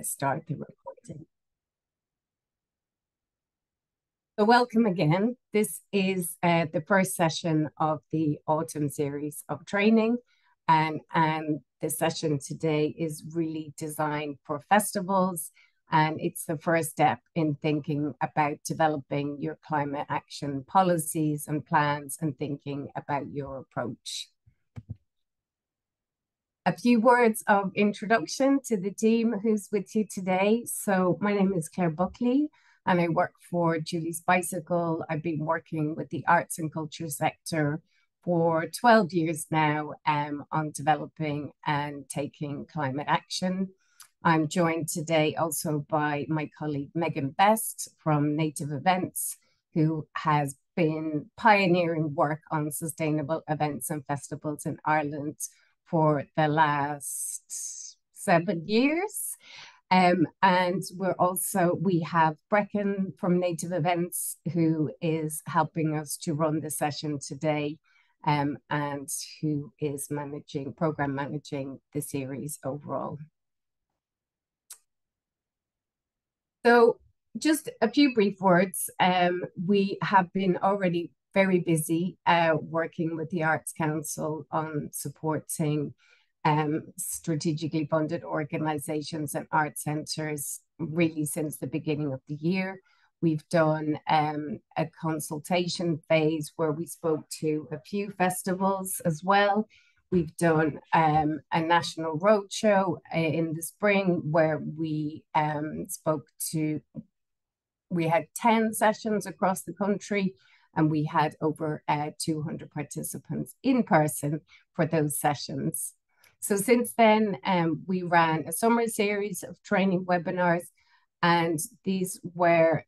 Start the recording. So welcome again. This is the first session of the autumn series of training, and the session today is really designed for festivals, and it's the first step in thinking about developing your climate action policies and plans and thinking about your approach. A few words of introduction to the team who's with you today. So my name is Claire Buckley and I work for Julie's Bicycle. I've been working with the arts and culture sector for 12 years now on developing and taking climate action. I'm joined today also by my colleague Megan Best from Native Events, who has been pioneering work on sustainable events and festivals in Ireland for the last 7 years. And we have Brecken from Native Events, who is helping us to run the session today, and who is program managing the series overall. So just a few brief words. We have been already very busy working with the Arts Council on supporting strategically funded organisations and art centres really since the beginning of the year. We've done a consultation phase where we spoke to a few festivals as well. We've done a national roadshow in the spring where we had 10 sessions across the country, and we had over 200 participants in person for those sessions. So since then, we ran a summer series of training webinars, and these were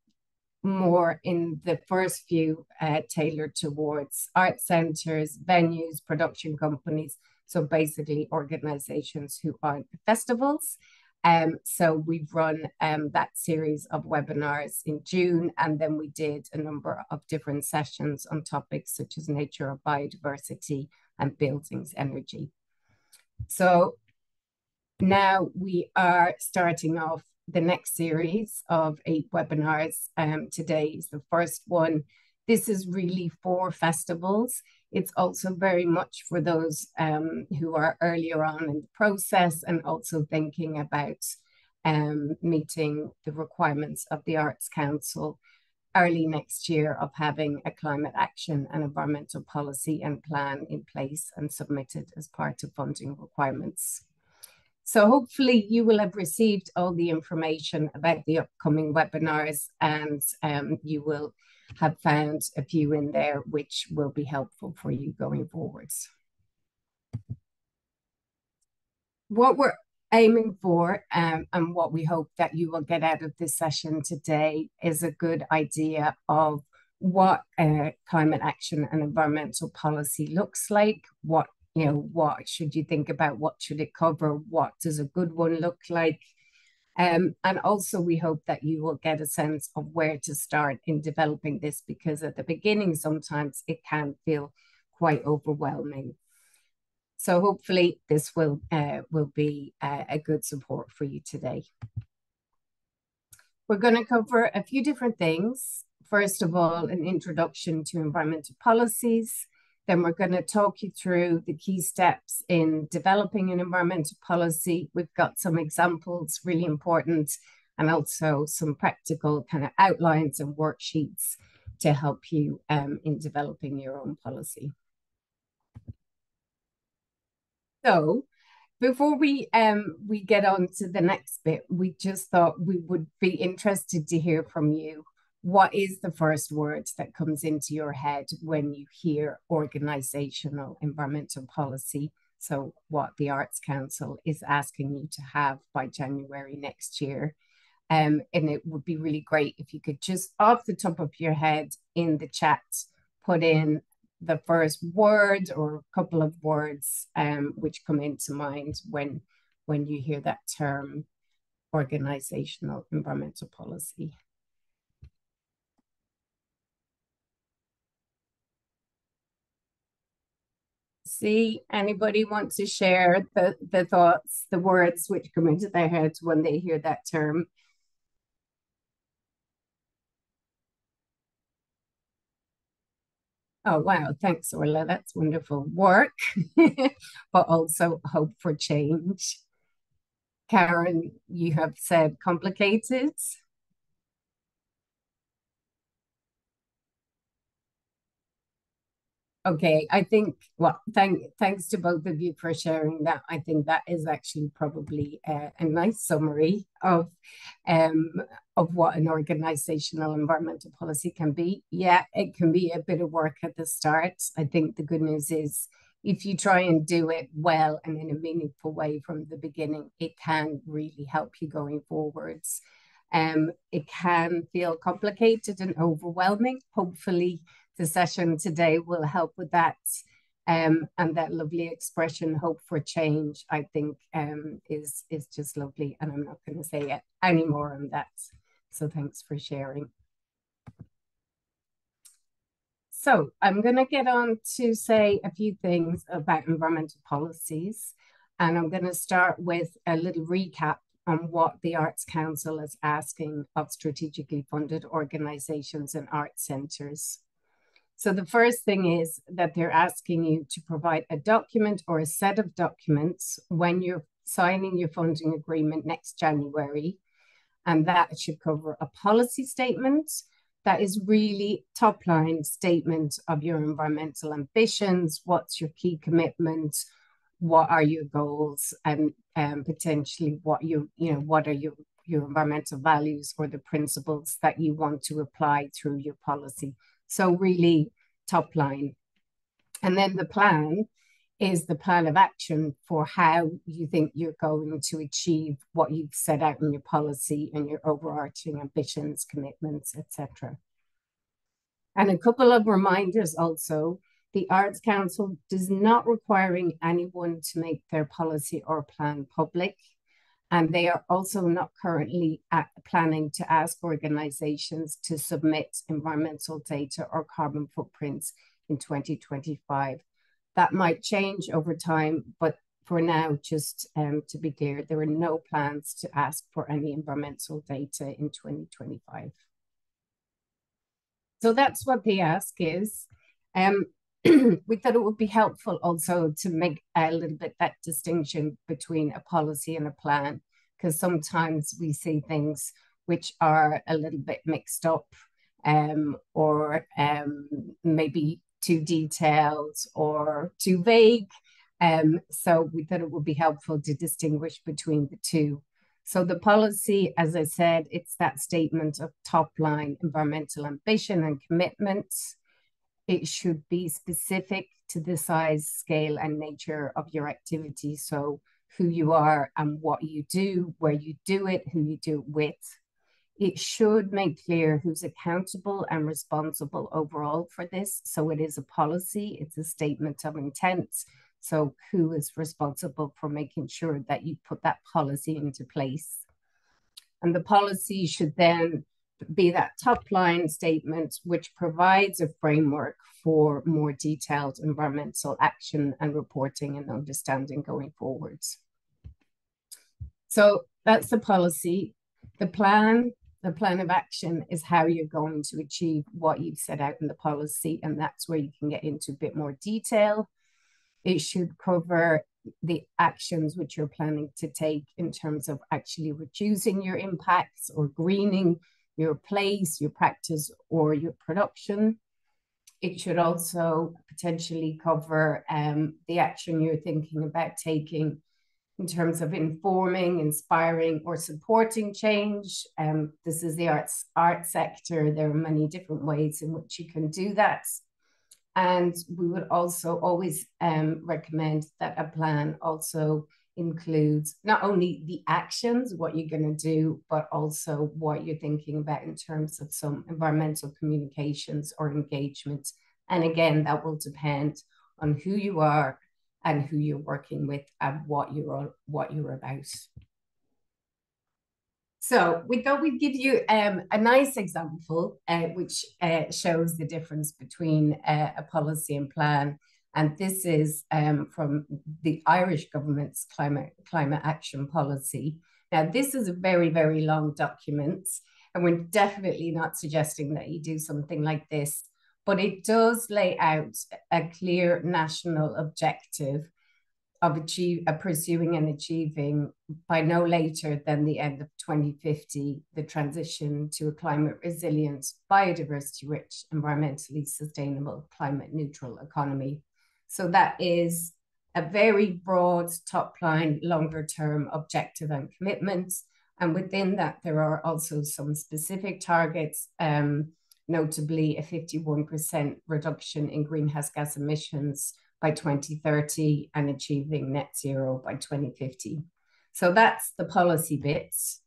more in the first few tailored towards art centres, venues, production companies, so basically organisations who aren't festivals. So we've run that series of webinars in June, and then we did a number of different sessions on topics such as nature or biodiversity and buildings energy. So now we are starting off the next series of 8 webinars. Today is the first one. This is really for festivals. It's also very much for those who are earlier on in the process and also thinking about meeting the requirements of the Arts Council early next year of having a climate action and environmental policy and plan in place and submitted as part of funding requirements. So hopefully you will have received all the information about the upcoming webinars, and you will have found a few in there which will be helpful for you going forwards. What we're aiming for and what we hope that you will get out of this session today is a good idea of what climate action and environmental policy looks like. What should you think about? What should it cover? What does a good one look like? And also we hope that you will get a sense of where to start in developing this, because at the beginning, sometimes it can feel quite overwhelming. So hopefully this will be a good support for you today. We're going to cover a few different things. First of all, an introduction to environmental policies. Then we're going to talk you through the key steps in developing an environmental policy. We've got some examples, really important, and also some practical kind of outlines and worksheets to help you in developing your own policy. So before we get on to the next bit, we just thought we would be interested to hear from you. What is the first word that comes into your head when you hear organizational environmental policy? So what the Arts Council is asking you to have by January next year. And it would be really great if you could just off the top of your head in the chat, put in the first word or a couple of words which come into mind when you hear that term, organizational environmental policy. see. Anybody want to share the thoughts, the words which come into their heads when they hear that term? Oh, wow. Thanks, Orla. That's wonderful. Work, but also hope for change. Karen, you have said complicated. Okay, I think, well, thanks to both of you for sharing that. I think that is actually probably a nice summary um, of what an organizational environmental policy can be. Yeah, it can be a bit of work at the start. I think the good news is if you try and do it well and in a meaningful way from the beginning, it can really help you going forwards. It can feel complicated and overwhelming. Hopefully, the session today will help with that. And that lovely expression, hope for change, I think is just lovely. And I'm not going to say it any more on that. So thanks for sharing. So I'm going to get on to say a few things about environmental policies. And I'm going to start with a little recap on what the Arts Council is asking of strategically funded organizations and art centres. So the first thing is that they're asking you to provide a document or a set of documents when you're signing your funding agreement next January. And that should cover a policy statement that is really top line statement of your environmental ambitions, what's your key commitments, what are your goals, and potentially what what are your environmental values or the principles that you want to apply through your policy. So really top line. And then the plan is the plan of action for how you think you're going to achieve what you've set out in your policy and your overarching ambitions, commitments, etc. And a couple of reminders also. The Arts Council does not requiring anyone to make their policy or plan public. And they are also not currently planning to ask organizations to submit environmental data or carbon footprints in 2025. That might change over time, but for now, just to be clear, there are no plans to ask for any environmental data in 2025. So that's what the ask is. We thought it would be helpful also to make a little bit that distinction between a policy and a plan, because sometimes we see things which are a little bit mixed up or maybe too detailed or too vague. So we thought it would be helpful to distinguish between the two. So the policy, as I said, it's that statement of top line environmental ambition and commitments. It should be specific to the size, scale, and nature of your activity. So who you are and what you do, where you do it, who you do it with. It should make clear who's accountable and responsible overall for this. So it is a policy, it's a statement of intent. So who is responsible for making sure that you put that policy into place? And the policy should then be that top line statement, which provides a framework for more detailed environmental action and reporting and understanding going forwards. So that's the policy. The plan of action is how you're going to achieve what you've set out in the policy, and that's where you can get into a bit more detail. It should cover the actions which you're planning to take in terms of actually reducing your impacts or greening your place, your practice, or your production. It should also potentially cover the action you're thinking about taking in terms of informing, inspiring, or supporting change. This is the art sector. There are many different ways in which you can do that. And we would also always recommend that a plan also includes not only the actions, what you're going to do, but also what you're thinking about in terms of some environmental communications or engagement. And again, that will depend on who you are and who you're working with and what you're about. So we thought we'd give you a nice example which shows the difference between a policy and plan And this is from the Irish government's climate action policy. Now, this is a very, very long document, and we're definitely not suggesting that you do something like this, but it does lay out a clear national objective of pursuing and achieving by no later than the end of 2050, the transition to a climate resilient, biodiversity rich, environmentally sustainable, climate neutral economy. So that is a very broad top line, longer term objective and commitments. And within that, there are also some specific targets, notably a 51% reduction in greenhouse gas emissions by 2030 and achieving net zero by 2050. So that's the policy bits.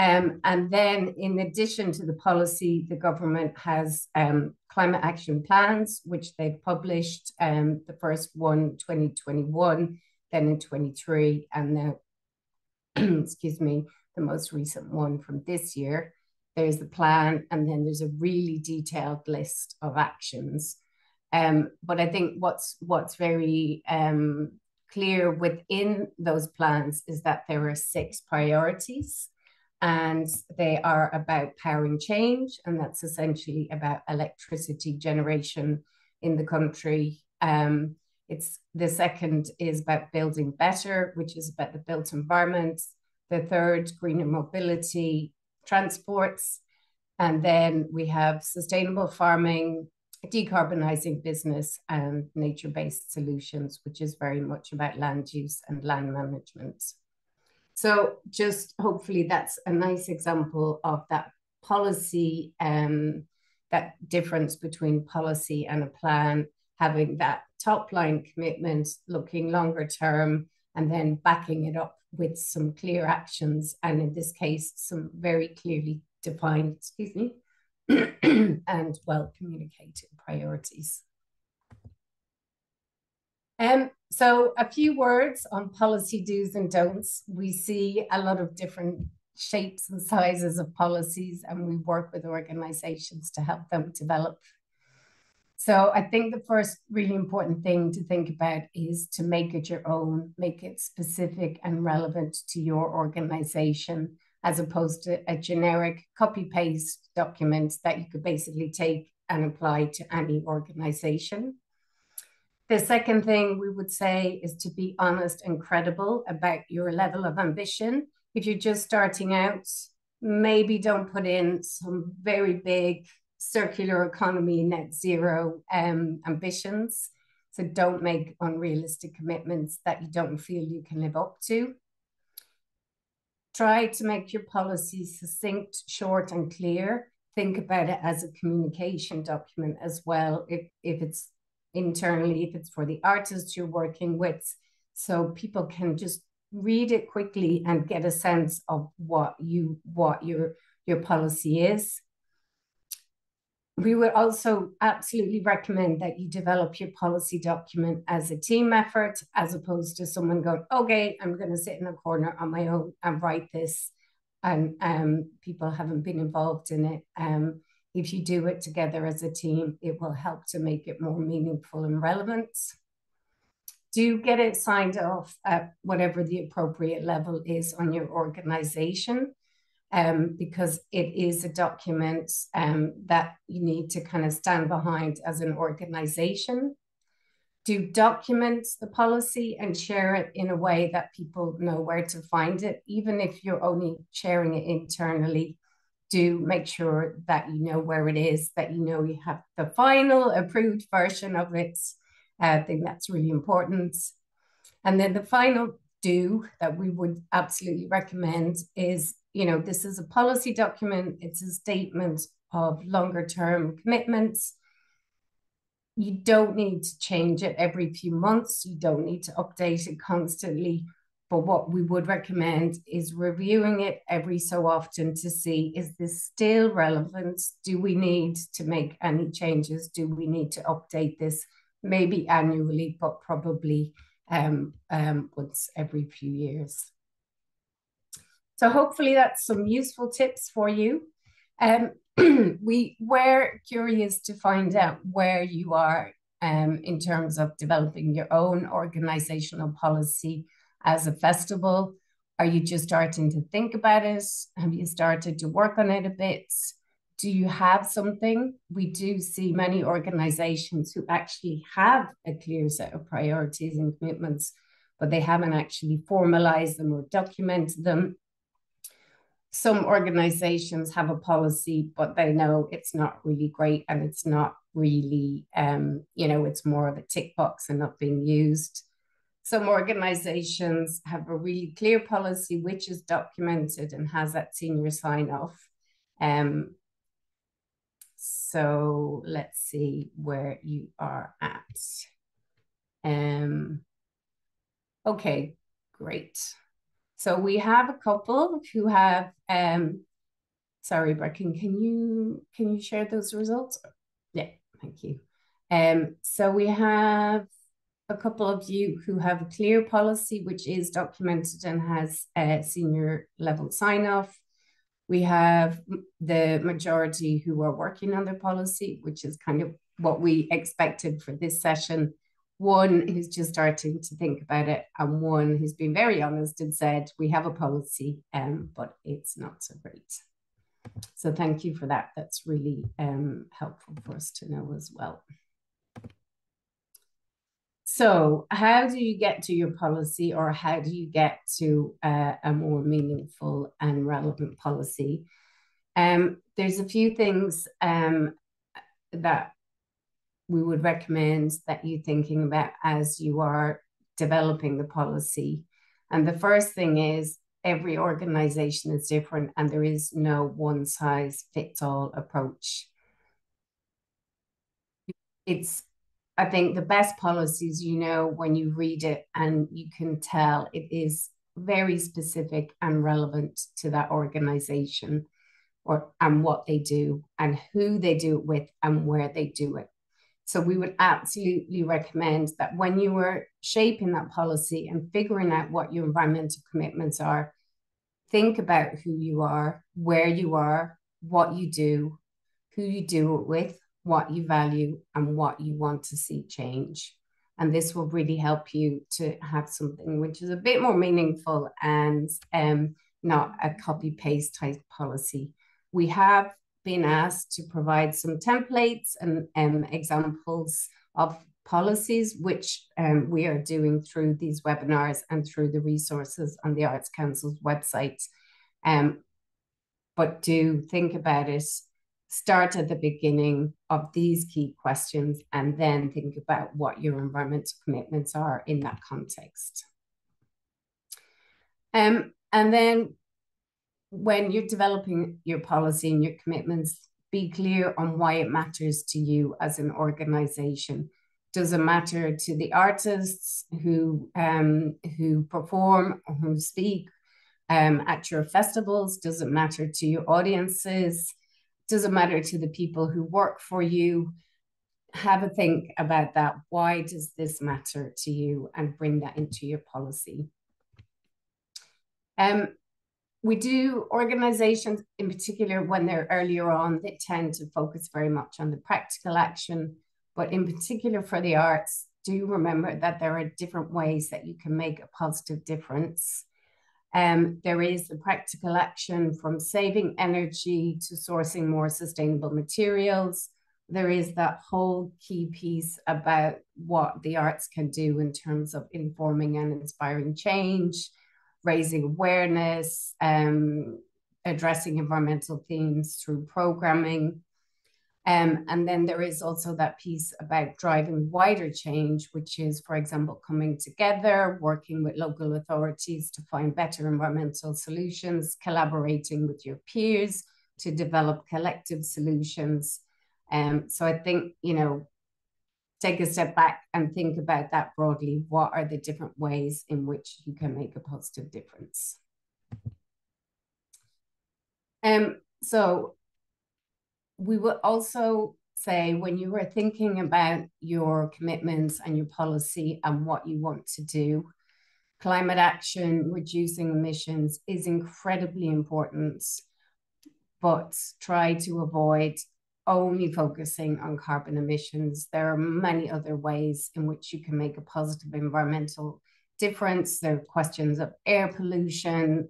And then in addition to the policy, the government has climate action plans, which they've published, the first one 2021, then in 23, and now, excuse me, the most recent one from this year. There's the plan, and then there's a really detailed list of actions. But I think what's very clear within those plans is that there are 6 priorities, and they are about powering change, and that's essentially about electricity generation in the country. It's the second is about building better, which is about the built environment. The third, greener mobility, transports, and then we have sustainable farming, decarbonizing business, and nature-based solutions, which is very much about land use and land management. So just hopefully that's a nice example of that policy, that difference between policy and a plan, having that top line commitment, looking longer term, and then backing it up with some clear actions, and in this case, some very clearly defined, excuse me, and well communicated priorities. So a few words on policy do's and don'ts. We see a lot of different shapes and sizes of policies, and we work with organizations to help them develop. So I think the first really important thing to think about is to make it your own, make it specific and relevant to your organization, as opposed to a generic copy-paste document that you could basically take and apply to any organization. The second thing we would say is to be honest and credible about your level of ambition. If you're just starting out, maybe don't put in some very big circular economy, net zero ambitions. So don't make unrealistic commitments that you don't feel you can live up to. Try to make your policy succinct, short, and clear. Think about it as a communication document as well, if it's internally, if it's for the artists you're working with, so people can just read it quickly and get a sense of what your policy is. We would also absolutely recommend that you develop your policy document as a team effort, as opposed to someone going, okay, I'm going to sit in a corner on my own and write this, and people haven't been involved in it. If you do it together as a team, it will help to make it more meaningful and relevant. Do get it signed off at whatever the appropriate level is on your organization, because it is a document that you need to kind of stand behind as an organization. Do document the policy and share it in a way that people know where to find it. Even if you're only sharing it internally, do make sure that you know where it is, that you know you have the final approved version of it. I think that's really important. And then the final do that we would absolutely recommend is, this is a policy document. It's a statement of longer term commitments. You don't need to change it every few months. You don't need to update it constantly. But what we would recommend is reviewing it every so often to see, is this still relevant? Do we need to make any changes? Do we need to update this? Maybe annually, but probably once every few years. So hopefully that's some useful tips for you. We were curious to find out where you are in terms of developing your own organizational policy as a festival? Are you just starting to think about it? Have you started to work on it a bit? Do you have something? We do see many organizations who actually have a clear set of priorities and commitments, but they haven't actually formalized them or documented them. Some organizations have a policy, but they know it's not really great and it's not really, it's more of a tick box and not being used. Some organizations have a really clear policy, which is documented and has that senior sign off. So let's see where you are at. Okay, great. So we have a couple who have, sorry, Brecken, can you share those results? Yeah, thank you. So we have a couple of you who have a clear policy, which is documented and has a senior level sign off. We have the majority who are working on their policy, which is kind of what we expected for this session. One who's just starting to think about it, and one who's been very honest and said, we have a policy, but it's not so great. So thank you for that. That's really helpful for us to know as well. So how do you get to your policy, or how do you get to a more meaningful and relevant policy? There's a few things that we would recommend that you're thinking about as you are developing the policy. And the first thing is every organization is different and there is no one size fits all approach. I think the best policies, when you read it and you can tell it is very specific and relevant to that organization and what they do and who they do it with and where they do it. So we would absolutely recommend that when you are shaping that policy and figuring out what your environmental commitments are, think about who you are, where you are, what you do, who you do it with, what you value, and what you want to see change. And this will really help you to have something which is a bit more meaningful and not a copy-paste type policy. We have been asked to provide some templates and examples of policies, which we are doing through these webinars and through the resources on the Arts Council's website. But do think about it. Start at the beginning of these key questions and then think about what your environmental commitments are in that context. And then when you're developing your policy and your commitments, be clear on why it matters to you as an organization. Does it matter to the artists who perform or who speak at your festivals? Does it matter to your audiences? Does it matter to the people who work for you? Have a think about that. Why does this matter to you? And bring that into your policy. We do organizations in particular when they're earlier on, they tend to focus very much on the practical action, but in particular for the arts, do remember that there are different ways that you can make a positive difference. There is the practical action from saving energy to sourcing more sustainable materials. There is that whole key piece about what the arts can do in terms of informing and inspiring change, raising awareness, addressing environmental themes through programming. And then there is also that piece about driving wider change, which is, for example, coming together, working with local authorities to find better environmental solutions, collaborating with your peers to develop collective solutions. So I think, take a step back and think about that broadly. What are the different ways in which you can make a positive difference? So we will also say when you are thinking about your commitments and your policy and what you want to do, climate action, reducing emissions is incredibly important, but try to avoid only focusing on carbon emissions. There are many other ways in which you can make a positive environmental difference. There are questions of air pollution,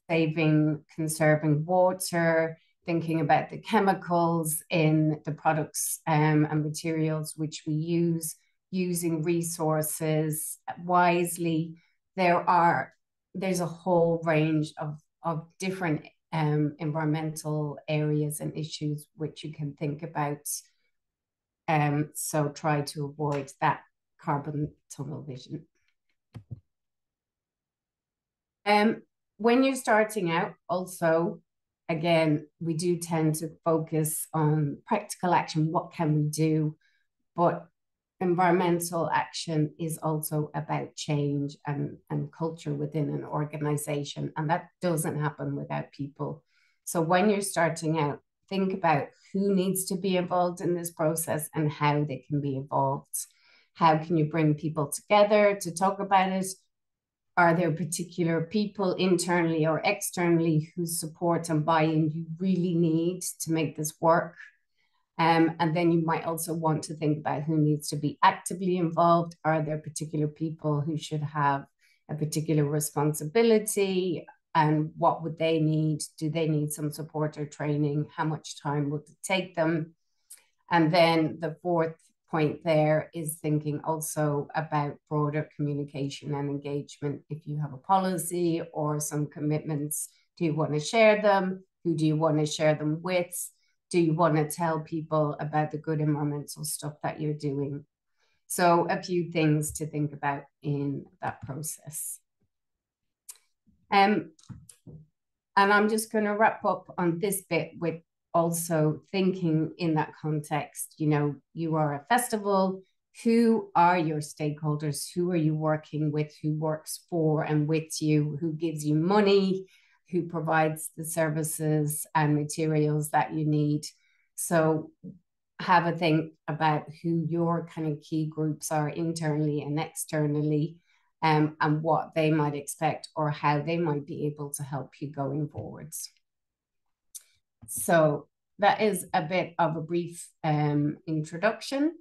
saving, conserving water, thinking about the chemicals in the products and materials which we use, using resources wisely. There's a whole range of different environmental areas and issues which you can think about. So try to avoid that carbon tunnel vision. When you're starting out, also, again, we do tend to focus on practical action. What can we do? But environmental action is also about change and culture within an organization. And that doesn't happen without people. So when you're starting out, think about who needs to be involved in this process and how they can be involved. How can you bring people together to talk about it? Are there particular people internally or externally whose support and buy-in you really need to make this work? And then you might also want to think about who needs to be actively involved. Are there particular people who should have a particular responsibility? And what would they need? Do they need some support or training? How much time would it take them? And then the fourth point there is thinking also about broader communication and engagement. If you have a policy or some commitments, do you want to share them? Who do you want to share them with? Do you want to tell people about the good environmental stuff that you're doing? So a few things to think about in that process. And I'm just going to wrap up on this bit with also thinking in that context. You know, you are a festival. Who are your stakeholders? Who are you working with? Who works for and with you? Who gives you money? Who provides the services and materials that you need? So have a think about who your kind of key groups are internally and externally, and what they might expect or how they might be able to help you going forwards. So that is a bit of a brief introduction.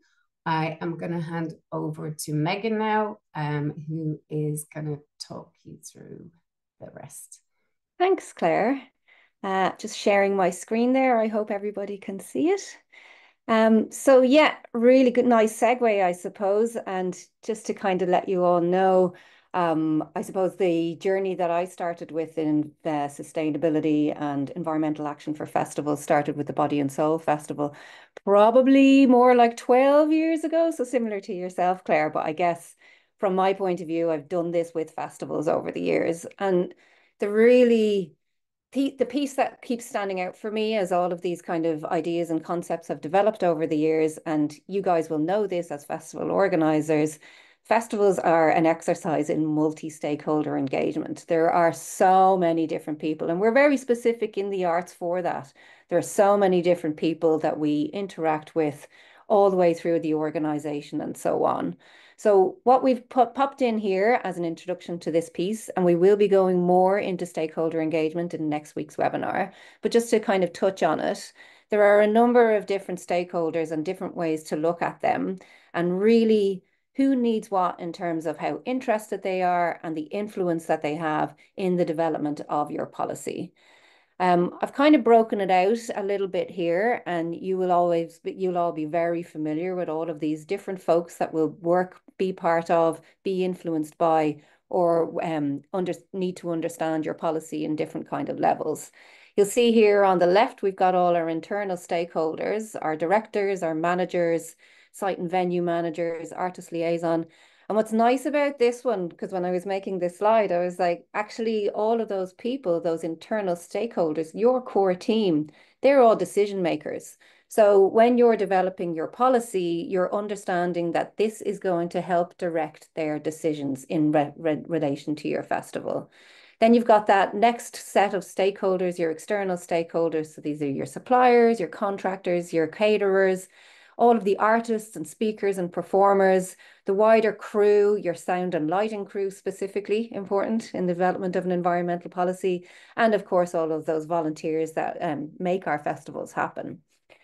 I am going to hand over to Megan now, who is going to talk you through the rest. Thanks, Claire. Just sharing my screen there. I hope everybody can see it. So yeah, really good, nice segue, I suppose. And just to kind of let you all know, I suppose the journey that I started with in the sustainability and environmental action for festivals started with the Body and Soul Festival, probably more like 12 years ago. So similar to yourself, Claire, but I guess from my point of view, I've done this with festivals over the years. And the piece that keeps standing out for me as all of these kind of ideas and concepts have developed over the years, and you guys will know this as festival organizers, festivals are an exercise in multi-stakeholder engagement. There are so many different people, and we're very specific in the arts for that. There are so many different people that we interact with all the way through the organization and so on. So what we've popped in here as an introduction to this piece, and we will be going more into stakeholder engagement in next week's webinar, but just to kind of touch on it, there are a number of different stakeholders and different ways to look at them, and really who needs what in terms of how interested they are and the influence that they have in the development of your policy. I've kind of broken it out a little bit here, and you'll all be very familiar with all of these different folks that will work, be part of, be influenced by, or need to understand your policy in different kind of levels. You'll see here on the left, we've got all our internal stakeholders, our directors, our managers, site and venue managers, artist liaison. And what's nice about this one, because when I was making this slide, I was like, actually, all of those people, those internal stakeholders, your core team, they're all decision makers. So when you're developing your policy, you're understanding that this is going to help direct their decisions in relation to your festival. Then you've got that next set of stakeholders, your external stakeholders. So these are your suppliers, your contractors, your caterers, all of the artists and speakers and performers, the wider crew, your sound and lighting crew specifically important in the development of an environmental policy, and of course all of those volunteers that make our festivals happen.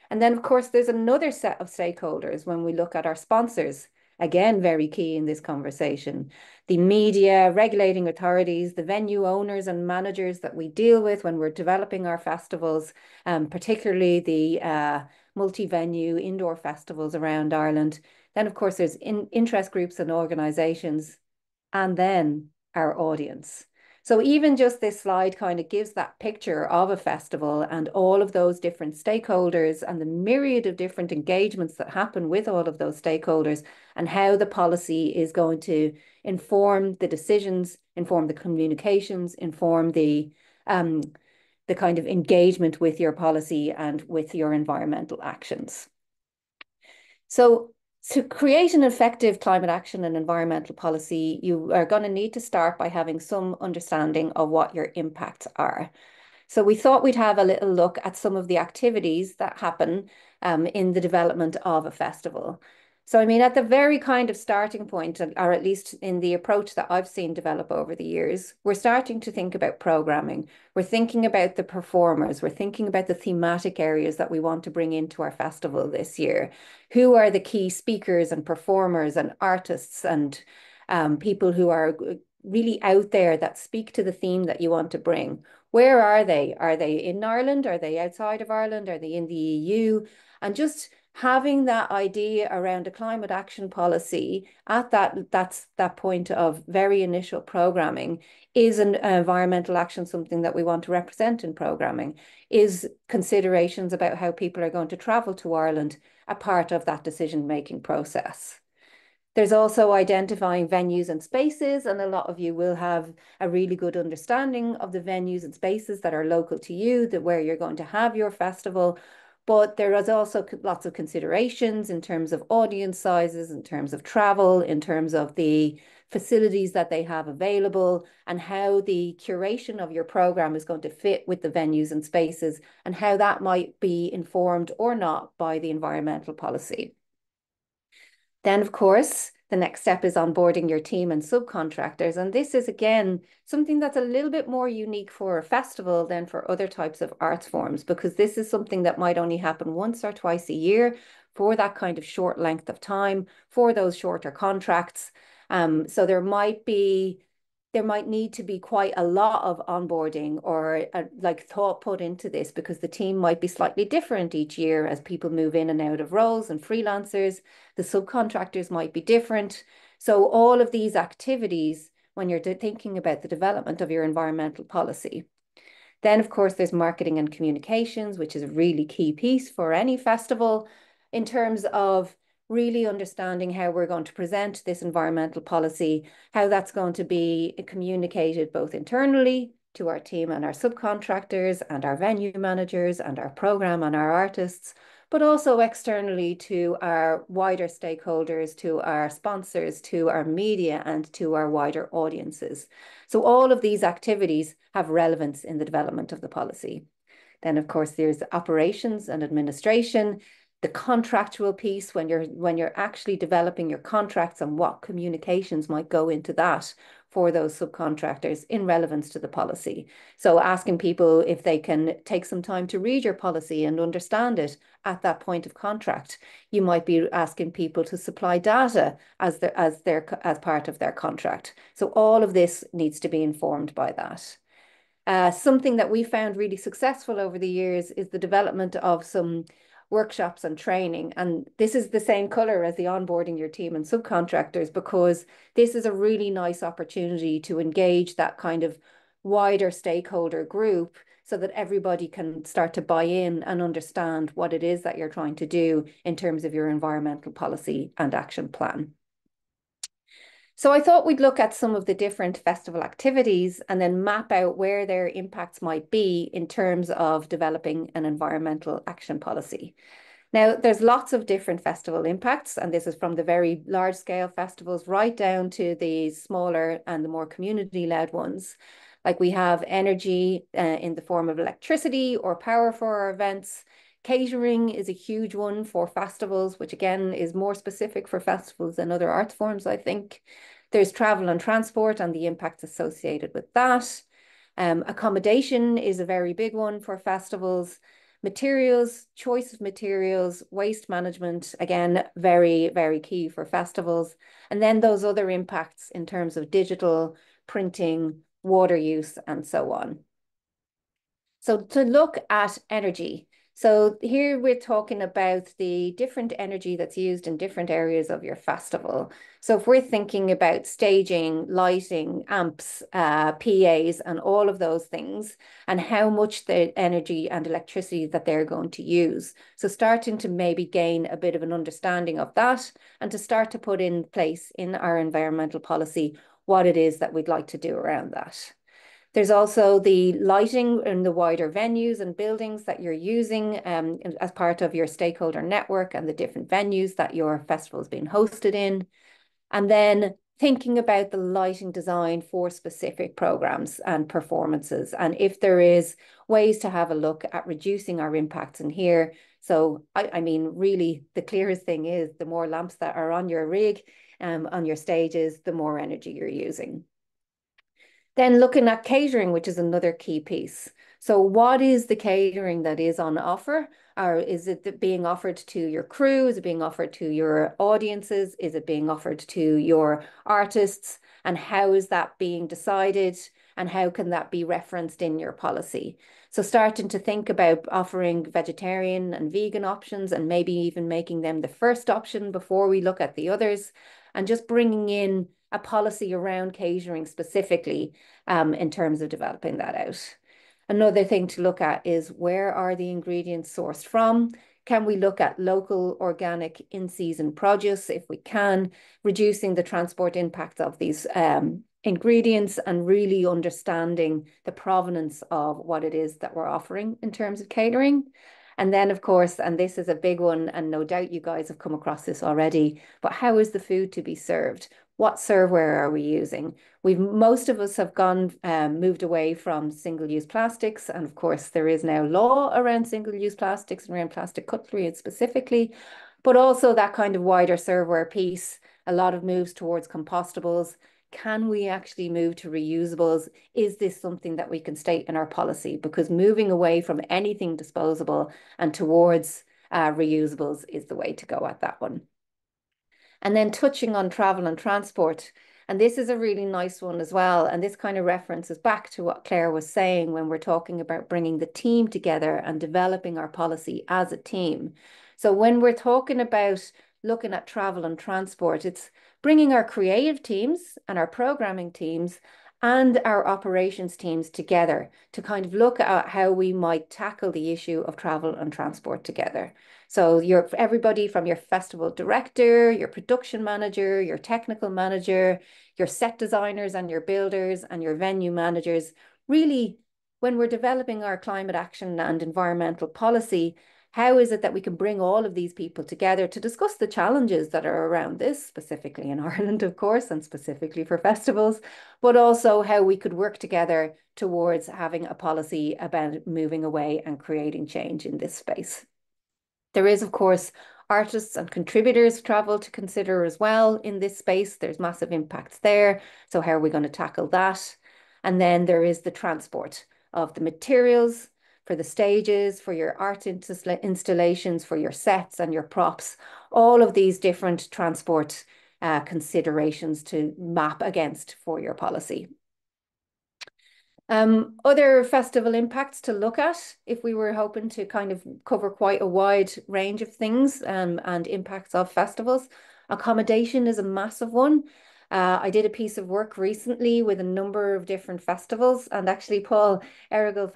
And then of course there's another set of stakeholders when we look at our sponsors. Again, very key in this conversation. The media, regulating authorities, the venue owners and managers that we deal with when we're developing our festivals, particularly the multi-venue indoor festivals around Ireland. Then, of course, there's interest groups and organisations, and then our audience. So even just this slide kind of gives that picture of a festival and all of those different stakeholders and the myriad of different engagements that happen with all of those stakeholders, and how the policy is going to inform the decisions, inform the communications, inform the kind of engagement with your policy and with your environmental actions. So to create an effective climate action and environmental policy, you are going to need to start by having some understanding of what your impacts are. So we thought we'd have a little look at some of the activities that happen in the development of a festival. So, I mean, at the very kind of starting point, or at least in the approach that I've seen develop over the years, we're starting to think about programming. We're thinking about the performers. We're thinking about the thematic areas that we want to bring into our festival this year. Who are the key speakers and performers and artists and people who are really out there that speak to the theme that you want to bring? Where are they? Are they in Ireland? Are they outside of Ireland? Are they in the EU? And just having that idea around a climate action policy at that point of very initial programming is an environmental action, something that we want to represent in programming, is considerations about how people are going to travel to Ireland a part of that decision-making process. There's also identifying venues and spaces, and a lot of you will have a really good understanding of the venues and spaces that are local to you, that where you're going to have your festival. But there is also lots of considerations in terms of audience sizes, in terms of travel, in terms of the facilities that they have available, and how the curation of your program is going to fit with the venues and spaces, and how that might be informed or not by the environmental policy. Then, of course, the next step is onboarding your team and subcontractors. And this is, again, something that's a little bit more unique for a festival than for other types of arts forms, because this is something that might only happen once or twice a year for that kind of short length of time, for those shorter contracts. So there might need to be quite a lot of onboarding or like thought put into this, because the team might be slightly different each year as people move in and out of roles and freelancers. The subcontractors might be different. So all of these activities, when you're thinking about the development of your environmental policy. Then, of course, there's marketing and communications, which is a really key piece for any festival in terms of really understanding how we're going to present this environmental policy, how that's going to be communicated both internally to our team and our subcontractors and our venue managers and our program and our artists, but also externally to our wider stakeholders, to our sponsors, to our media, and to our wider audiences. So all of these activities have relevance in the development of the policy. Then, of course, there's operations and administration, the contractual piece when you're actually developing your contracts and what communications might go into that for those subcontractors in relevance to the policy. So asking people if they can take some time to read your policy and understand it at that point of contract. You might be asking people to supply data as part of their contract. So all of this needs to be informed by that. Something that we found really successful over the years is the development of some workshops and training. And this is the same color as the onboarding your team and subcontractors, because this is a really nice opportunity to engage that kind of wider stakeholder group so that everybody can start to buy in and understand what it is that you're trying to do in terms of your environmental policy and action plan. So I thought we'd look at some of the different festival activities and then map out where their impacts might be in terms of developing an environmental action policy. Now, there's lots of different festival impacts, and this is from the very large scale festivals right down to the smaller and the more community-led ones. Like we have energy in the form of electricity or power for our events, Catering is a huge one for festivals, which again is more specific for festivals than other arts forms, I think. There's travel and transport and the impacts associated with that. Accommodation is a very big one for festivals. Materials, choice of materials, waste management, again, very, very key for festivals. And then those other impacts in terms of digital, printing, water use, and so on. So to look at energy. So here we're talking about the different energy that's used in different areas of your festival. So if we're thinking about staging, lighting, amps, PAs, and all of those things, and how much the energy and electricity that they're going to use. So starting to maybe gain a bit of an understanding of that and to start to put in place in our environmental policy what it is that we'd like to do around that. There's also the lighting in the wider venues and buildings that you're using as part of your stakeholder network and the different venues that your festival is being hosted in. And then thinking about the lighting design for specific programs and performances. And if there is ways to have a look at reducing our impacts in here. So, I mean, really, the clearest thing is the more lamps that are on your rig, on your stages, the more energy you're using. Then looking at catering, which is another key piece. So what is the catering that is on offer? Or is it being offered to your crew? Is it being offered to your audiences? Is it being offered to your artists? And how is that being decided? And how can that be referenced in your policy? So starting to think about offering vegetarian and vegan options and maybe even making them the first option before we look at the others, and just bringing in a policy around catering specifically in terms of developing that out. Another thing to look at is where are the ingredients sourced from? Can we look at local, organic, in-season produce if we can, reducing the transport impact of these ingredients and really understanding the provenance of what it is that we're offering in terms of catering. And then, of course, and this is a big one, and no doubt you guys have come across this already, but how is the food to be served? What serveware are we using? Most of us have moved away from single-use plastics. And of course, there is now law around single-use plastics and around plastic cutlery specifically, but also that kind of wider serveware piece, a lot of moves towards compostables. Can we actually move to reusables? Is this something that we can state in our policy? Because moving away from anything disposable and towards reusables is the way to go at that one. And then touching on travel and transport. And this is a really nice one as well. And this kind of references back to what Claire was saying when we're talking about bringing the team together and developing our policy as a team. So when we're talking about looking at travel and transport, it's bringing our creative teams and our programming teams and our operations teams together to kind of look at how we might tackle the issue of travel and transport together. So everybody from your festival director, your production manager, your technical manager, your set designers and your builders and your venue managers, really, when we're developing our climate action and environmental policy, how is it that we can bring all of these people together to discuss the challenges that are around this, specifically in Ireland, of course, and specifically for festivals, but also how we could work together towards having a policy about moving away and creating change in this space. There is, of course, artists and contributors travel to consider as well in this space. There's massive impacts there. So how are we going to tackle that? And then there is the transport of the materials for the stages, for your art installations, for your sets and your props, all of these different transport considerations to map against for your policy. Other festival impacts to look at if we were hoping to kind of cover quite a wide range of things and impacts of festivals. Accommodation is a massive one. I did a piece of work recently with a number of different festivals, and actually Paul Errigal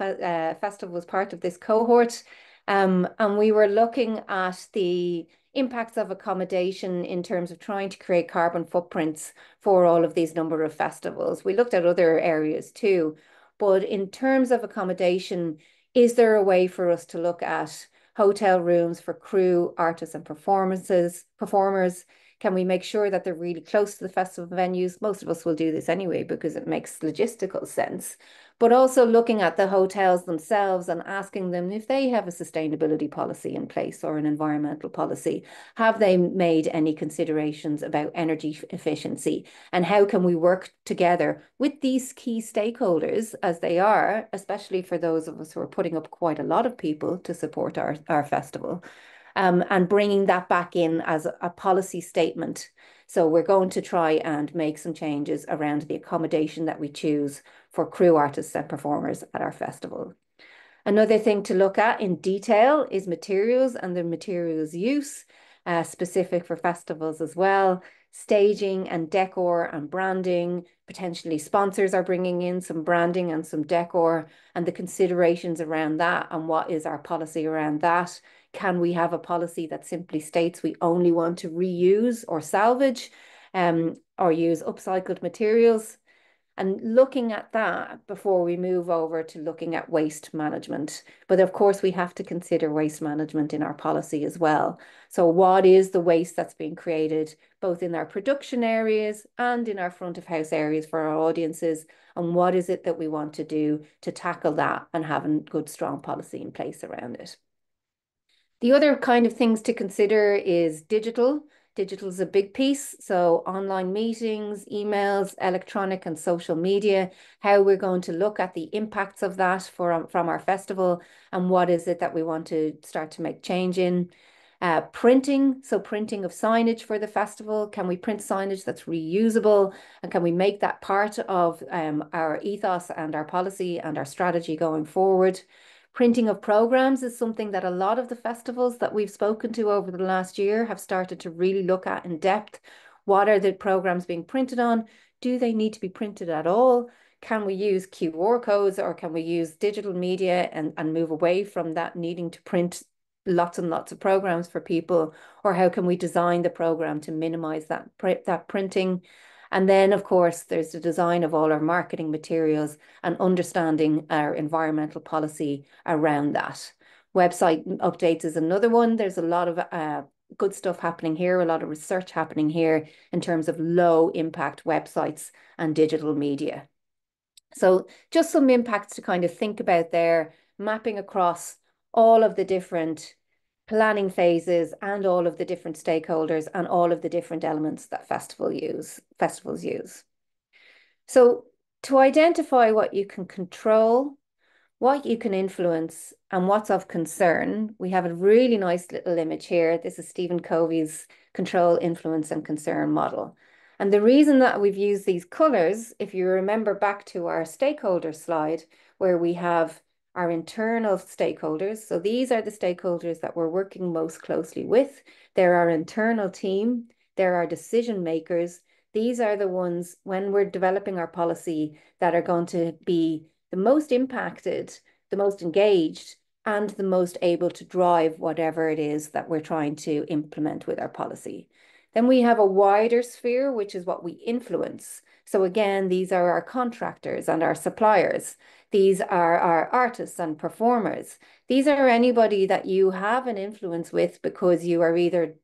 Festival was part of this cohort. And we were looking at the impacts of accommodation in terms of trying to create carbon footprints for all of these number of festivals. We looked at other areas too, but in terms of accommodation, is there a way for us to look at hotel rooms for crew, artists and performers? Can we make sure that they're really close to the festival venues? Most of us will do this anyway because it makes logistical sense. but also looking at the hotels themselves and asking them if they have a sustainability policy in place or an environmental policy. Have they made any considerations about energy efficiency? And how can we work together with these key stakeholders, as they are, especially for those of us who are putting up quite a lot of people to support our festival, and bringing that back in as a policy statement. So we're going to try and make some changes around the accommodation that we choose for crew artists and performers at our festival. Another thing to look at in detail is materials and the materials use, specific for festivals as well. Staging and decor and branding. Potentially sponsors are bringing in some branding and some decor, and the considerations around that and what is our policy around that. Can we have a policy that simply states we only want to reuse or salvage or use upcycled materials? And looking at that before we move over to looking at waste management. But of course, we have to consider waste management in our policy as well. So what is the waste that's being created, both in our production areas and in our front of house areas for our audiences? And what is it that we want to do to tackle that and have a good, strong policy in place around it? The other kind of things to consider is digital. Digital is a big piece. So online meetings, emails, electronic and social media, how we're going to look at the impacts of that from our festival, and what is it that we want to start to make change in. Printing, so printing of signage for the festival. Can we print signage that's reusable? And can we make that part of our ethos and our policy and our strategy going forward? Printing of programs is something that a lot of the festivals that we've spoken to over the last year have started to really look at in depth. What are the programs being printed on? Do they need to be printed at all? Can we use QR codes, or can we use digital media and move away from that needing to print lots and lots of programs for people? Or how can we design the program to minimize that printing? And then, of course, there's the design of all our marketing materials and understanding our environmental policy around that. Website updates is another one. There's a lot of good stuff happening here, a lot of research happening here in terms of low impact websites and digital media. So just some impacts to kind of think about there, mapping across all of the different planning phases and all of the different stakeholders and all of the different elements that festivals use. So to identify what you can control, what you can influence, and what's of concern, we have a really nice little image here. This is Stephen Covey's control, influence, and concern model. And the reason that we've used these colors, if you remember back to our stakeholder slide, where we have our internal stakeholders. So these are the stakeholders that we're working most closely with. They're our internal team. They're our decision makers. These are the ones, when we're developing our policy, that are going to be the most impacted, the most engaged, and the most able to drive whatever it is that we're trying to implement with our policy. Then we have a wider sphere, which is what we influence. So again, these are our contractors and our suppliers. These are our artists and performers. These are anybody that you have an influence with because you are either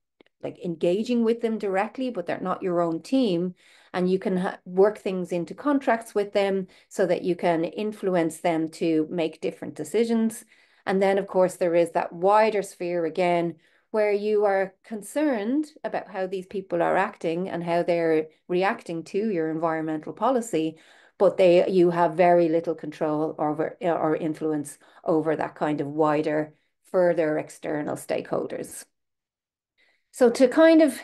like engaging with them directly, but they're not your own team. And you can work things into contracts with them so that you can influence them to make different decisions. And then, of course, there is that wider sphere again, where you are concerned about how these people are acting and how they're reacting to your environmental policy, but you have very little control over or influence over that kind of wider, further external stakeholders. So to kind of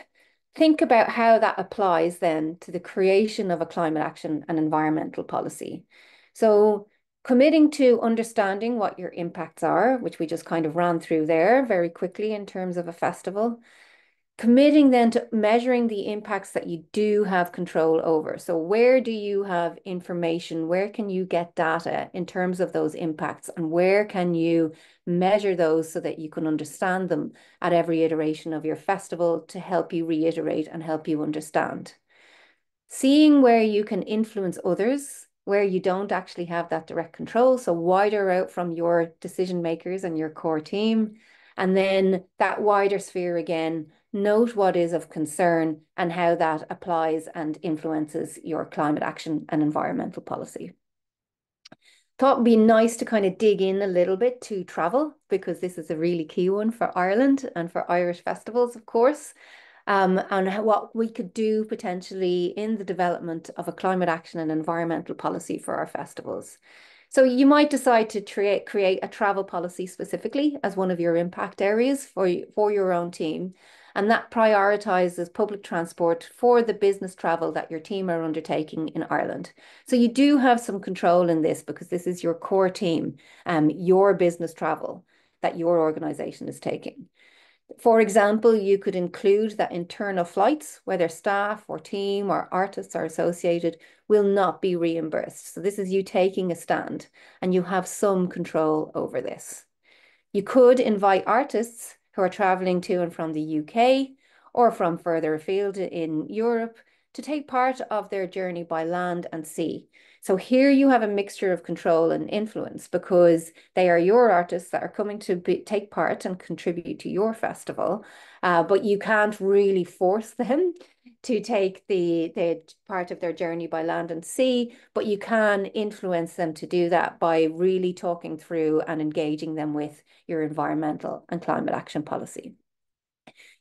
think about how that applies then to the creation of a climate action and environmental policy. So committing to understanding what your impacts are, which we just kind of ran through there very quickly in terms of a festival. Committing then to measuring the impacts that you do have control over. So where do you have information? Where can you get data in terms of those impacts? And where can you measure those so that you can understand them at every iteration of your festival to help you reiterate and help you understand? Seeing where you can influence others, where you don't actually have that direct control. So wider out from your decision makers and your core team. And then that wider sphere again, note what is of concern and how that applies and influences your climate action and environmental policy. thought it'd be nice to kind of dig in a little bit to travel, because this is a really key one for Ireland and for Irish festivals, of course, and what we could do potentially in the development of a climate action and environmental policy for our festivals. So you might decide to create a travel policy specifically as one of your impact areas for your own team. And that prioritizes public transport for the business travel that your team are undertaking in Ireland. So you do have some control in this, because this is your core team, your business travel that your organization is taking. For example, you could include that internal flights, whether staff or team or artists are associated, will not be reimbursed. So this is you taking a stand, and you have some control over this. You could invite artists who are traveling to and from the UK or from further afield in Europe to take part of their journey by land and sea. So here you have a mixture of control and influence, because they are your artists that are coming to take part and contribute to your festival, but you can't really force them to take the part of their journey by land and sea, but you can influence them to do that by really talking through and engaging them with your environmental and climate action policy.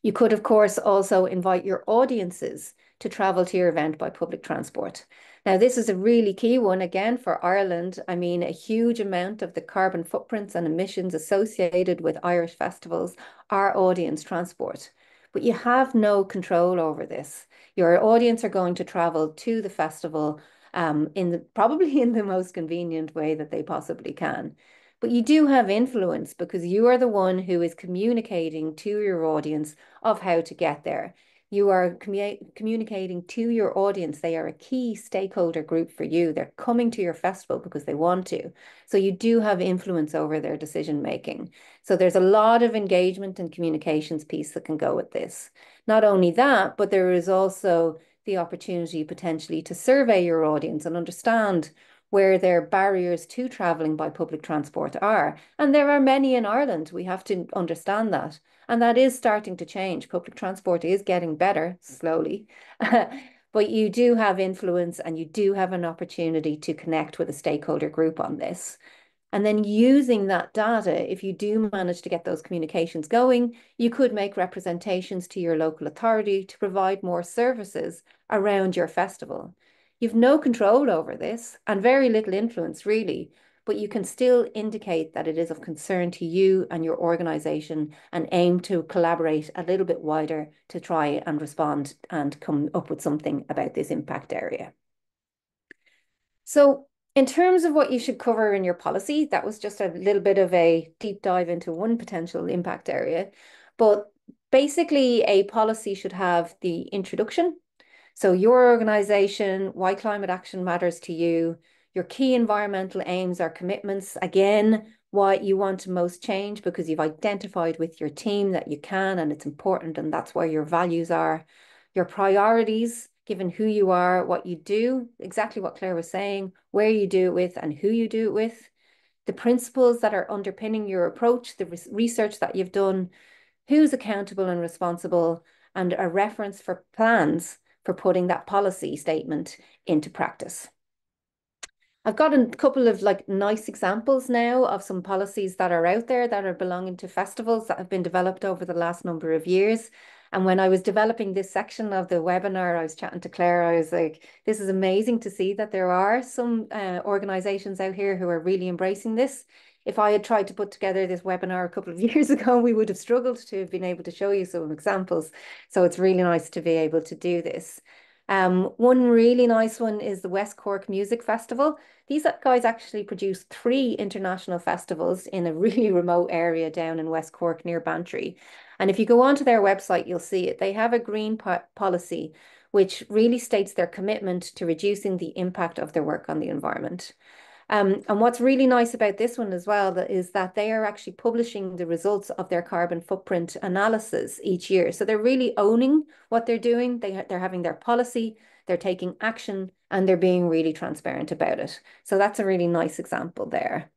You could, of course, also invite your audiences to travel to your event by public transport. Now, this is a really key one, again, for Ireland. I mean, a huge amount of the carbon footprints and emissions associated with Irish festivals are audience transport. But you have no control over this. Your audience are going to travel to the festival probably in the most convenient way that they possibly can. But you do have influence, because you are the one who is communicating to your audience of how to get there. You are communicating to your audience. They are a key stakeholder group for you. They're coming to your festival because they want to. So you do have influence over their decision making. So there's a lot of engagement and communications piece that can go with this. Not only that, but there is also the opportunity potentially to survey your audience and understand where their barriers to travelling by public transport are. And there are many in Ireland. We have to understand that. And that is starting to change. Public transport is getting better slowly. But you do have influence, and you do have an opportunity to connect with a stakeholder group on this. And then using that data, if you do manage to get those communications going, you could make representations to your local authority to provide more services around your festival. You've no control over this and very little influence, really, but you can still indicate that it is of concern to you and your organisation, and aim to collaborate a little bit wider to try and respond and come up with something about this impact area. So in terms of what you should cover in your policy, that was just a little bit of a deep dive into one potential impact area. But basically, a policy should have the introduction. So your organisation, why climate action matters to you, your key environmental aims or commitments, again, why you want to most change, because you've identified with your team that you can and it's important, and that's where your values are. Your priorities, given who you are, what you do, exactly what Claire was saying, where you do it with and who you do it with, the principles that are underpinning your approach, the research that you've done, who's accountable and responsible, and a reference for plans for putting that policy statement into practice. I've got a couple of nice examples now of some policies that are out there that are belonging to festivals that have been developed over the last number of years. And when I was developing this section of the webinar, I was chatting to Claire, I was like, this is amazing to see that there are some organizations out here who are really embracing this. If I had tried to put together this webinar a couple of years ago, we would have struggled to have been able to show you some examples. So it's really nice to be able to do this. One really nice one is the West Cork Music Festival. These guys actually produce 3 international festivals in a really remote area down in West Cork near Bantry. And if you go onto their website, you'll see it. They have a green policy, which really states their commitment to reducing the impact of their work on the environment. And what's really nice about this one as well is that they are actually publishing the results of their carbon footprint analysis each year. So they're really owning what they're doing. They're having their policy, they're taking action, and they're being really transparent about it. So that's a really nice example there.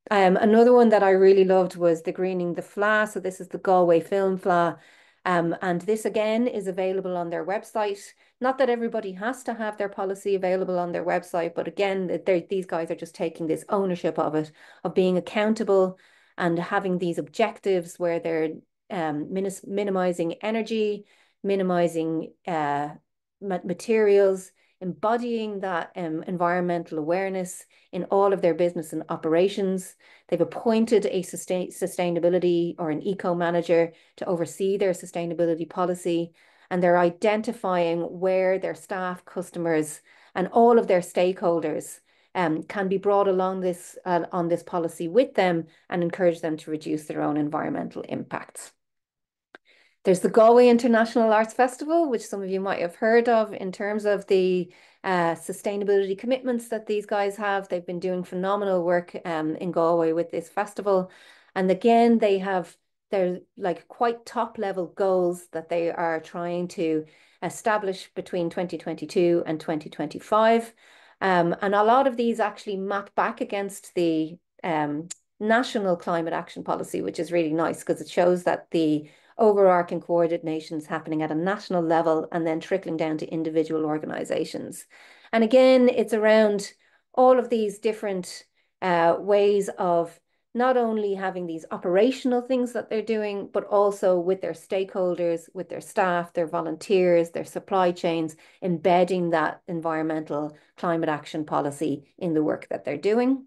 Another one that I really loved was the Greening the Fleadh. So this is the Galway Film Fleadh. And this again is available on their website. Not that everybody has to have their policy available on their website, but again, these guys are just taking this ownership of it, of being accountable and having these objectives where they're minimizing energy, minimizing materials, embodying that environmental awareness in all of their business and operations. They've appointed a sustainability or an eco manager to oversee their sustainability policy, and they're identifying where their staff, customers, and all of their stakeholders can be brought along this on this policy with them and encourage them to reduce their own environmental impacts. There's the Galway International Arts Festival, which some of you might have heard of in terms of the sustainability commitments that these guys have. They've been doing phenomenal work in Galway with this festival. And again, they're like quite top level goals that they are trying to establish between 2022 and 2025. And a lot of these actually map back against the National Climate Action Policy, which is really nice because it shows that the overarching coordination is happening at a national level and then trickling down to individual organizations. And again, it's around all of these different ways of not only having these operational things that they're doing, but also with their stakeholders, with their staff, their volunteers, their supply chains, embedding that environmental climate action policy in the work that they're doing.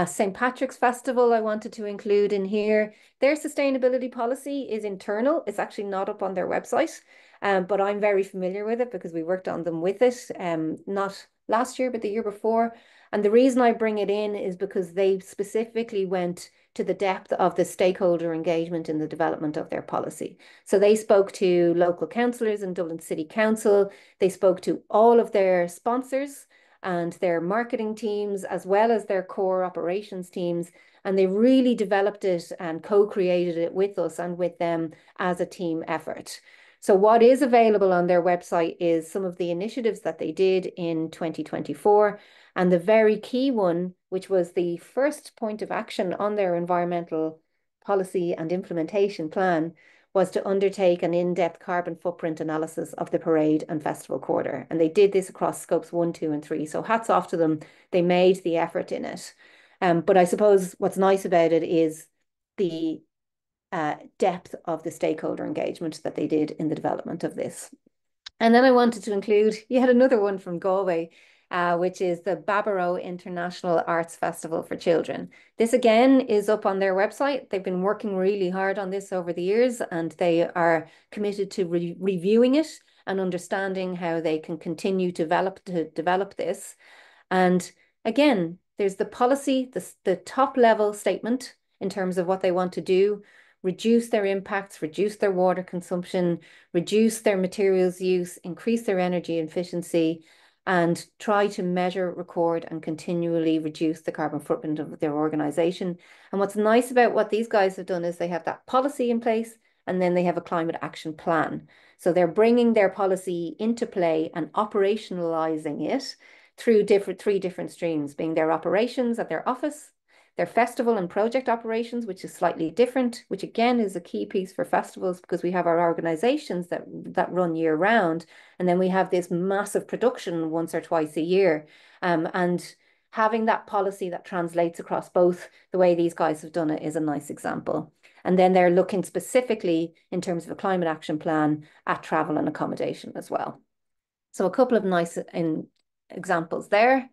St. Patrick's Festival I wanted to include in here. Their sustainability policy is internal. It's actually not up on their website, but I'm very familiar with it because we worked on them with it, not last year, but the year before. And the reason I bring it in is because they specifically went to the depth of the stakeholder engagement in the development of their policy. So they spoke to local councillors in Dublin City Council. They spoke to all of their sponsors and their marketing teams, as well as their core operations teams. And they really developed it and co-created it with us and with them as a team effort. So what is available on their website is some of the initiatives that they did in 2024. And the very key one, which was the first point of action on their environmental policy and implementation plan, was to undertake an in-depth carbon footprint analysis of the parade and festival quarter. And they did this across scopes 1, 2, and 3. So hats off to them. They made the effort in it. But I suppose what's nice about it is the depth of the stakeholder engagement that they did in the development of this. And then I wanted to include yet another one from Galway, which is the Barbaro International Arts Festival for Children. This again is up on their website. They've been working really hard on this over the years, and they are committed to reviewing it and understanding how they can continue to develop this. And again, there's the policy, the top level statement in terms of what they want to do, reduce their impacts, reduce their water consumption, reduce their materials use, increase their energy efficiency, and try to measure, record, and continually reduce the carbon footprint of their organization. And what's nice about what these guys have done is they have that policy in place, and then they have a climate action plan. So they're bringing their policy into play and operationalizing it through three different streams, being their operations at their office, their festival and project operations, which is slightly different, which again is a key piece for festivals because we have our organizations that run year round. And then we have this massive production once or twice a year. And having that policy that translates across both the way these guys have done it is a nice example. And then they're looking specifically in terms of a climate action plan at travel and accommodation as well. So a couple of nice examples there.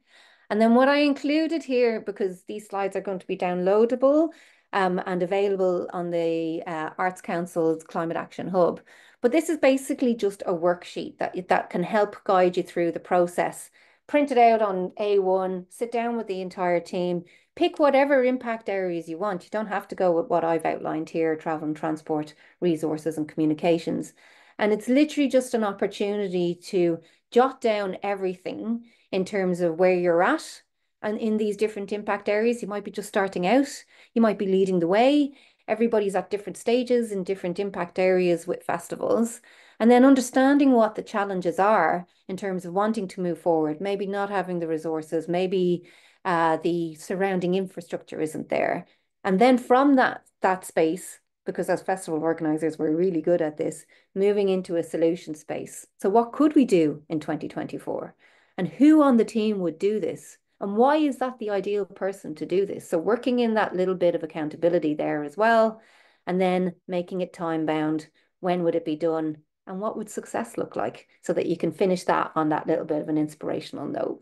And then what I included here, because these slides are going to be downloadable and available on the Arts Council's Climate Action Hub. But this is basically just a worksheet that can help guide you through the process. Print it out on A1, sit down with the entire team, pick whatever impact areas you want. You don't have to go with what I've outlined here, travel and transport, resources and communications. And it's literally just an opportunity to jot down everything in terms of where you're at and in these different impact areas. You might be just starting out, you might be leading the way. Everybody's at different stages in different impact areas with festivals. And then understanding what the challenges are in terms of wanting to move forward, maybe not having the resources, maybe the surrounding infrastructure isn't there. And then from that space, because as festival organisers, we're really good at this, moving into a solution space. So what could we do in 2024? And who on the team would do this? And why is that the ideal person to do this? So working in that little bit of accountability there as well, and then making it time bound. When would it be done? And what would success look like, so that you can finish that on that little bit of an inspirational note.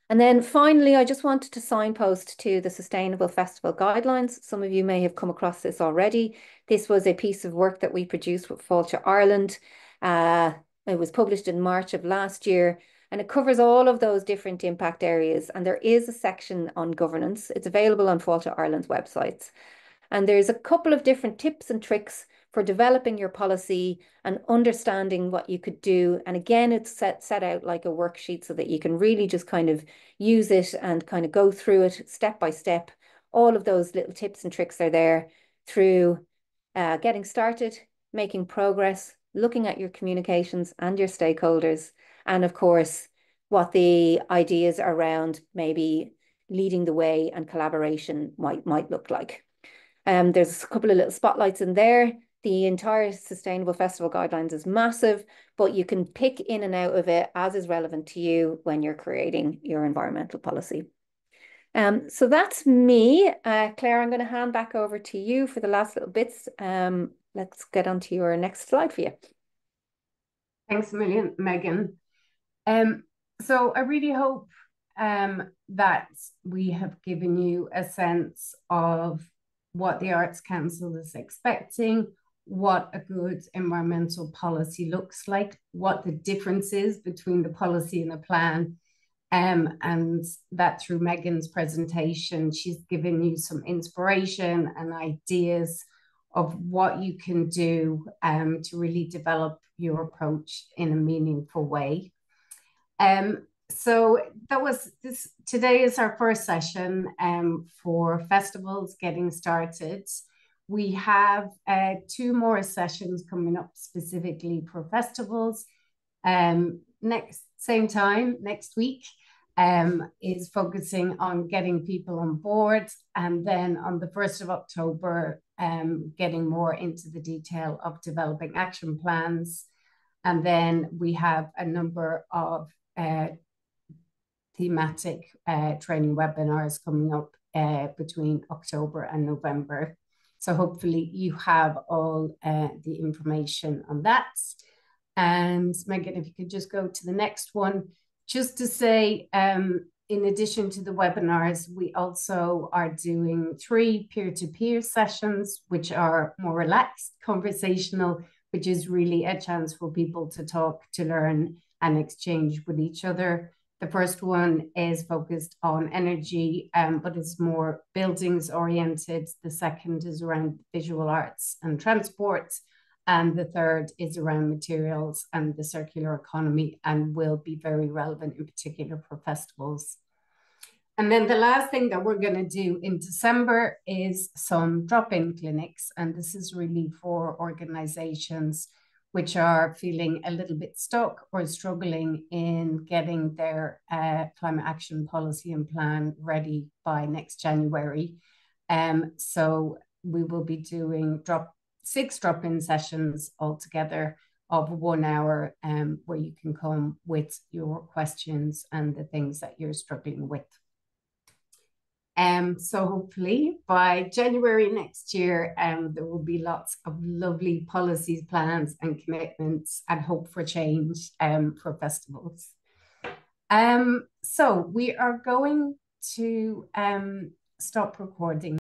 And then finally, I just wanted to signpost to the Sustainable Festival Guidelines. Some of you may have come across this already. This was a piece of work that we produced with Fáilte Ireland. It was published in March of last year, and it covers all of those different impact areas. And there is a section on governance. It's available on Fáilte Ireland's websites. And there's a couple of different tips and tricks for developing your policy and understanding what you could do. And again, it's set out like a worksheet so that you can really just kind of use it and kind of go through it step by step. All of those little tips and tricks are there through getting started, making progress, looking at your communications and your stakeholders, and of course, what the ideas around maybe leading the way and collaboration might look like. There's a couple of little spotlights in there. The entire Sustainable Festival Guidelines is massive, but you can pick in and out of it as is relevant to you when you're creating your environmental policy. So that's me. Claire, I'm going to hand back over to you for the last little bits. Let's get on to your next slide for you. Thanks a million, Megan. So I really hope that we have given you a sense of what the Arts Council is expecting, what a good environmental policy looks like, what the difference is between the policy and the plan, and that through Megan's presentation, she's given you some inspiration and ideas of what you can do to really develop your approach in a meaningful way. So that was this. Today is our first session for festivals getting started. We have 2 more sessions coming up specifically for festivals. Same time next week is focusing on getting people on board, and then on the 1st of October, getting more into the detail of developing action plans. And then we have a number of thematic training webinars coming up between October and November. So hopefully you have all the information on that. And Megan, if you could just go to the next one, just to say, in addition to the webinars, we also are doing 3 peer-to-peer sessions, which are more relaxed, conversational, which is really a chance for people to talk, to learn, and exchange with each other. The first one is focused on energy, but it's more buildings oriented. The second is around visual arts and transport. And the third is around materials and the circular economy, and will be very relevant in particular for festivals. And then the last thing that we're going to do in December is some drop-in clinics. And this is really for organizations which are feeling a little bit stuck or struggling in getting their climate action policy and plan ready by next January. So we will be doing 6 drop-in sessions altogether of 1 hour, where you can come with your questions and the things that you're struggling with. So hopefully by January next year, there will be lots of lovely policies, plans, and commitments, and hope for change for festivals. So we are going to stop recording.